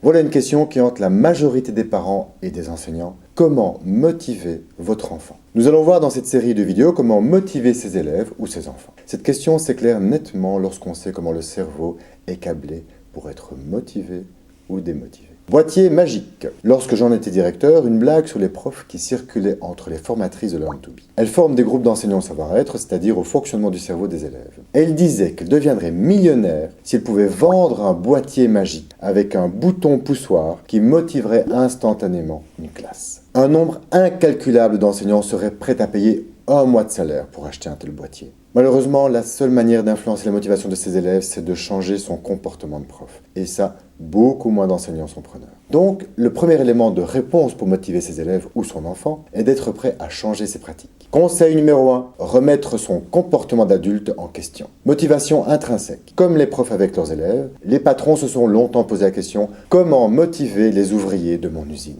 Voilà une question qui hante la majorité des parents et des enseignants. Comment motiver votre enfant? Nous allons voir dans cette série de vidéos comment motiver ses élèves ou ses enfants. Cette question s'éclaire nettement lorsqu'on sait comment le cerveau est câblé pour être motivé ou démotivé. Boîtier magique. Lorsque j'en étais directeur, une blague sur les profs qui circulait entre les formatrices de Learn to Be. Elles forment des groupes d'enseignants au savoir-être, c'est-à-dire au fonctionnement du cerveau des élèves. Elles disaient qu'elles deviendraient millionnaires si elles pouvaient vendre un boîtier magique avec un bouton poussoir qui motiverait instantanément une classe. Un nombre incalculable d'enseignants seraient prêts à payer un mois de salaire pour acheter un tel boîtier. Malheureusement, la seule manière d'influencer la motivation de ses élèves, c'est de changer son comportement de prof. Et ça, beaucoup moins d'enseignants sont preneurs. Donc, le premier élément de réponse pour motiver ses élèves ou son enfant est d'être prêt à changer ses pratiques. Conseil numéro 1, remettre son comportement d'adulte en question. Motivation intrinsèque. Comme les profs avec leurs élèves, les patrons se sont longtemps posé la question « Comment motiver les ouvriers de mon usine ?»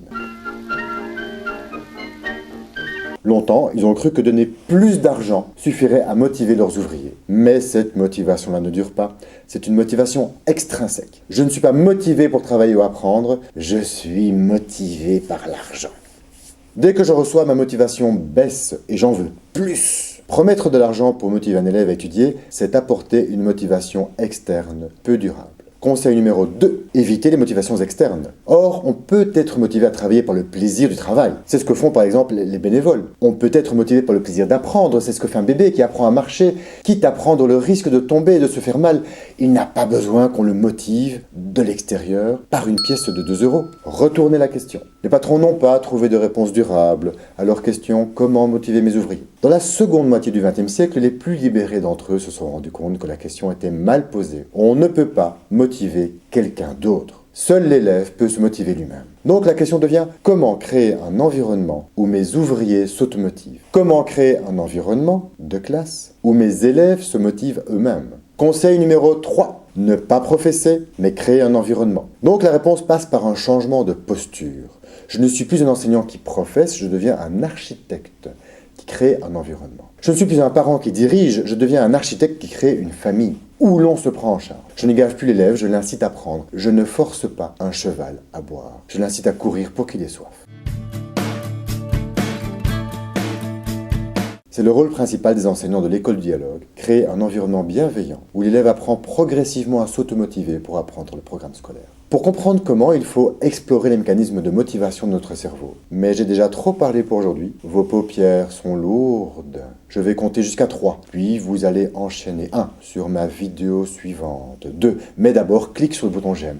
Longtemps, ils ont cru que donner plus d'argent suffirait à motiver leurs ouvriers. Mais cette motivation-là ne dure pas. C'est une motivation extrinsèque. Je ne suis pas motivé pour travailler ou apprendre, je suis motivé par l'argent. Dès que je reçois, ma motivation baisse et j'en veux plus. Promettre de l'argent pour motiver un élève à étudier, c'est apporter une motivation externe peu durable. Conseil numéro 2, éviter les motivations externes. Or, on peut être motivé à travailler par le plaisir du travail. C'est ce que font par exemple les bénévoles. On peut être motivé par le plaisir d'apprendre. C'est ce que fait un bébé qui apprend à marcher, quitte à prendre le risque de tomber et de se faire mal. Il n'a pas besoin qu'on le motive de l'extérieur par une pièce de 2 €. Retournez la question. Les patrons n'ont pas trouvé de réponse durable à leur question « Comment motiver mes ouvriers ?» Dans la seconde moitié du XXe siècle, les plus libérés d'entre eux se sont rendus compte que la question était mal posée. On ne peut pas motiver quelqu'un d'autre. Seul l'élève peut se motiver lui-même. Donc la question devient comment créer un environnement où mes ouvriers s'automotivent? Comment créer un environnement de classe où mes élèves se motivent eux-mêmes? Conseil numéro 3. Ne pas professer, mais créer un environnement. Donc la réponse passe par un changement de posture. Je ne suis plus un enseignant qui professe, je deviens un architecte qui crée un environnement. Je ne suis plus un parent qui dirige, je deviens un architecte qui crée une famille où l'on se prend en charge. Je ne gave plus l'élève, je l'incite à apprendre. Je ne force pas un cheval à boire. Je l'incite à courir pour qu'il ait soif. C'est le rôle principal des enseignants de l'école du dialogue, créer un environnement bienveillant où l'élève apprend progressivement à s'automotiver pour apprendre le programme scolaire. Pour comprendre comment, il faut explorer les mécanismes de motivation de notre cerveau. Mais j'ai déjà trop parlé pour aujourd'hui, vos paupières sont lourdes. Je vais compter jusqu'à 3, puis vous allez enchaîner 1 sur ma vidéo suivante, 2, mais d'abord clique sur le bouton j'aime